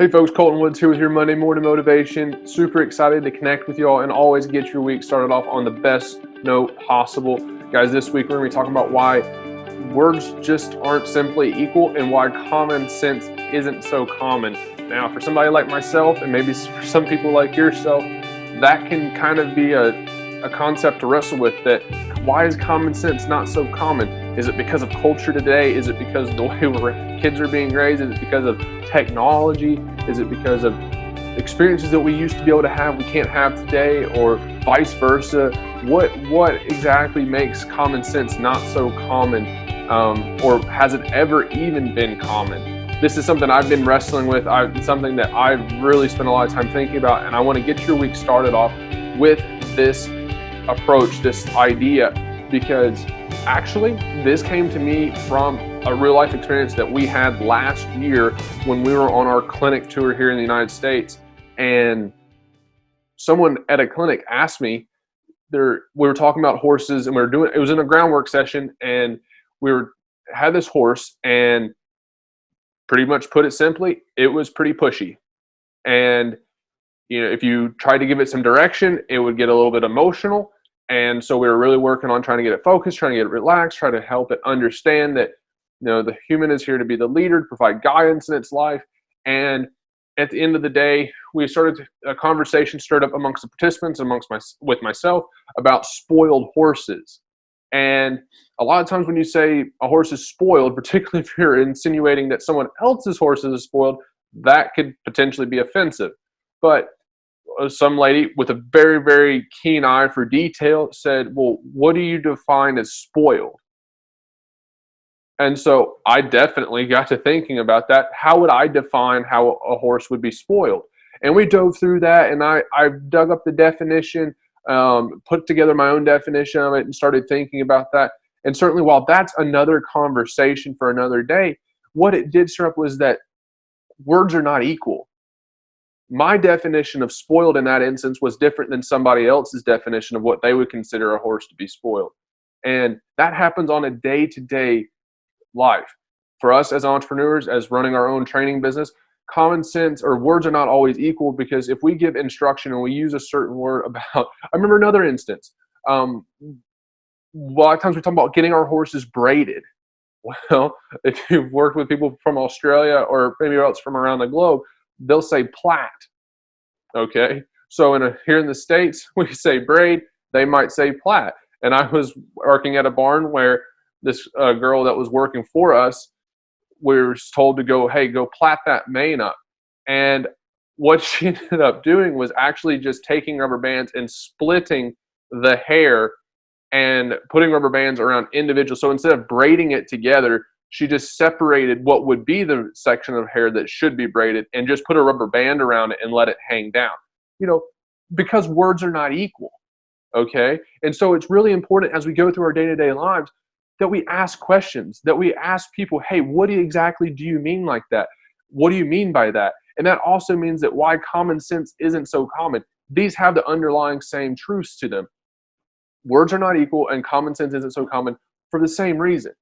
Hey folks, Colton Woods here with your Monday Morning Motivation. Super excited to connect with y'all and always get your week started off on the best note possible. Guys, this week we're going to be talking about why words just aren't simply equal and why common sense isn't so common. Now, for somebody like myself and maybe for some people like yourself, that can kind of be a concept to wrestle with. That why is common sense not so common? Is it because of culture today? Is it because of the way kids are being raised? Is it because of technology? Is it because of experiences that we used to be able to have we can't have today, or vice versa? What exactly makes common sense not so common, or has it ever even been common? This is something I've been wrestling with. It's something that I've really spent a lot of time thinking about, and I want to get your week started off with this approach, this idea, because actually this came to me from a real life experience that we had last year when we were on our clinic tour here in the United States. And someone at a clinic asked me, we were talking about horses, and it was in a groundwork session, and had this horse, and pretty much put it simply, it was pretty pushy. And if you tried to give it some direction, it would get a little bit emotional. And so we were really working on trying to get it focused, trying to get it relaxed, trying to help it understand that the human is here to be the leader, to provide guidance in its life. And at the end of the day, we started a conversation stirred up amongst the participants, with myself, about spoiled horses. And a lot of times when you say a horse is spoiled, particularly if you're insinuating that someone else's horse is spoiled, that could potentially be offensive. But some lady with a very, very keen eye for detail said, well, what do you define as spoiled? And so I definitely got to thinking about that. How would I define how a horse would be spoiled? And we dove through that, and I dug up the definition, put together my own definition of it, and started thinking about that. And certainly while that's another conversation for another day, what it did stir up was that words are not equal. My definition of spoiled in that instance was different than somebody else's definition of what they would consider a horse to be spoiled. And that happens on a day-to-day life. For us as entrepreneurs, as running our own training business, common sense or words are not always equal, because if we give instruction and we use a certain word I remember another instance. A lot of times we talk about getting our horses braided. Well, if you've worked with people from Australia or maybe else from around the globe, they'll say plait. Okay, so here in the States, we say braid, they might say plait. And I was working at a barn where this girl that was working for us, we were told to go plait that mane up. And what she ended up doing was actually just taking rubber bands and splitting the hair and putting rubber bands around individual. So instead of braiding it together, she just separated what would be the section of hair that should be braided and just put a rubber band around it and let it hang down. Because words are not equal. Okay? And so it's really important as we go through our day-to-day lives that we ask questions, that we ask people, hey, what exactly do you mean like that? What do you mean by that? And that also means that why common sense isn't so common. These have the underlying same truths to them. Words are not equal and common sense isn't so common for the same reason.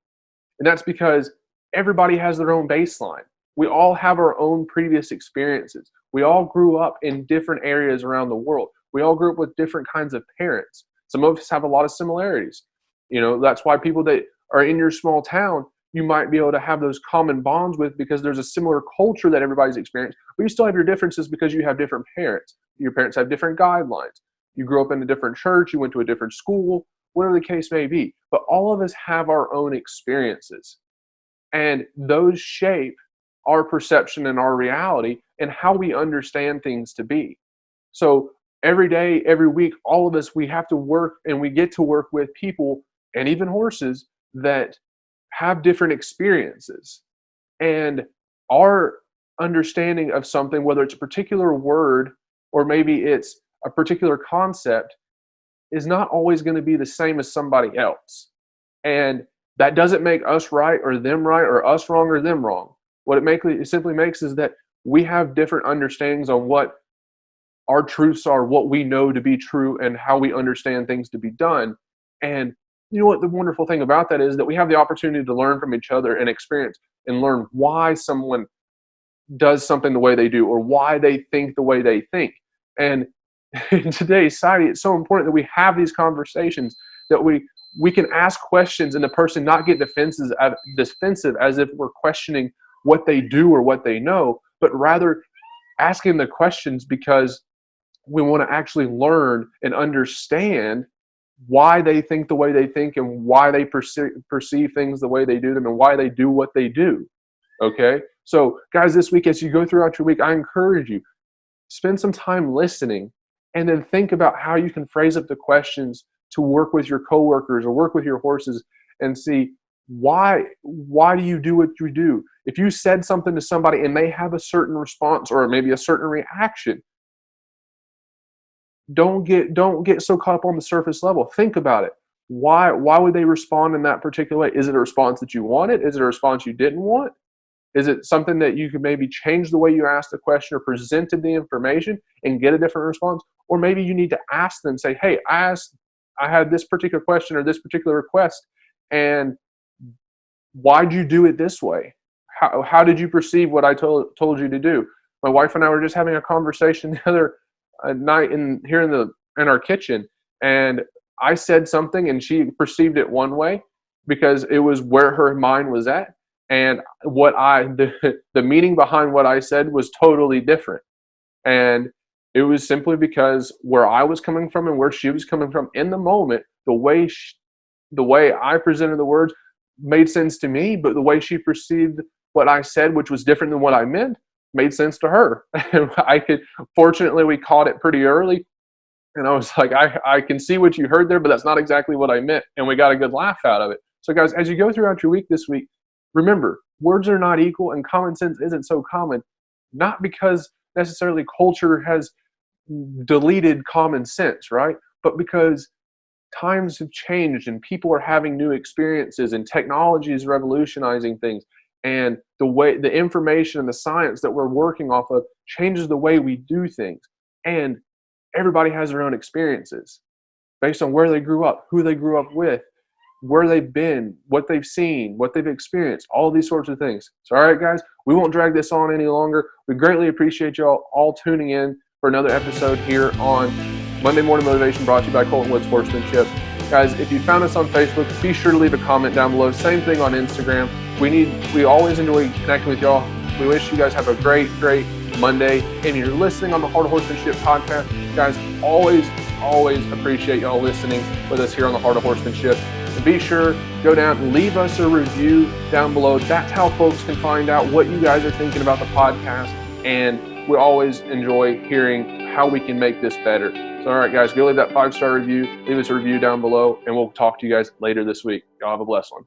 And that's because everybody has their own baseline. We all have our own previous experiences. We all grew up in different areas around the world. We all grew up with different kinds of parents. Some of us have a lot of similarities. That's why people that are in your small town, you might be able to have those common bonds with, because there's a similar culture that everybody's experienced. But you still have your differences because you have different parents. Your parents have different guidelines. You grew up in a different church. You went to a different school, whatever the case may be. But all of us have our own experiences. And those shape our perception and our reality and how we understand things to be. So every day, every week, all of us, we have to work, and we get to work with people and even horses that have different experiences. And our understanding of something, whether it's a particular word or maybe it's a particular concept, is not always going to be the same as somebody else. And that doesn't make us right or them right, or us wrong or them wrong. What it simply makes is that we have different understandings on what our truths are, what we know to be true, and how we understand things to be done. And you know what the wonderful thing about that is that we have the opportunity to learn from each other and experience and learn why someone does something the way they do, or why they think the way they think. And in today's society, it's so important that we have these conversations, that we can ask questions and the person not get defensive as if we're questioning what they do or what they know, but rather asking the questions because we want to actually learn and understand why they think the way they think, and why they perceive things the way they do them, and why they do what they do. Okay? So guys, this week, as you go throughout your week, I encourage you, spend some time listening, and then think about how you can phrase up the questions to work with your coworkers or work with your horses, and see why do you do what you do. If you said something to somebody and they have a certain response or maybe a certain reaction, don't get so caught up on the surface level. Think about it. Why would they respond in that particular way? Is it a response that you wanted? Is it a response you didn't want? Is it something that you could maybe change the way you asked the question or presented the information and get a different response? Or maybe you need to ask them, say, hey, I had this particular question or this particular request, and why'd you do it this way? How did you perceive what I told you to do? My wife and I were just having a conversation the other night in our kitchen, and I said something and she perceived it one way because it was where her mind was at, and the meaning behind what I said was totally different. And it was simply because where I was coming from and where she was coming from in the moment, the way I presented the words made sense to me, but the way she perceived what I said, which was different than what I meant, made sense to her. Fortunately, we caught it pretty early. And I was like, I can see what you heard there, but that's not exactly what I meant. And we got a good laugh out of it. So guys, as you go throughout your week this week, remember, words are not equal and common sense isn't so common. Not because necessarily culture has deleted common sense, right? But because times have changed and people are having new experiences and technology is revolutionizing things. And the information and the science that we're working off of changes the way we do things. And everybody has their own experiences based on where they grew up, who they grew up with, where they've been, what they've seen, what they've experienced, all these sorts of things. So, all right, guys, we won't drag this on any longer. We greatly appreciate y'all all tuning in for another episode here on Monday Morning Motivation, brought to you by Colton Woods Horsemanship. Guys, if you found us on Facebook, be sure to leave a comment down below. Same thing on Instagram. We always enjoy connecting with y'all. We wish you guys have a great Monday. And you're listening on the Heart of Horsemanship podcast. Guys, always appreciate y'all listening with us here on the Heart of Horsemanship. And be sure, go down and leave us a review down below. That's how folks can find out what you guys are thinking about the podcast. And we always enjoy hearing how we can make this better. So, all right, guys, go leave that 5-star review. Leave us a review down below, and we'll talk to you guys later this week. Y'all have a blessed one.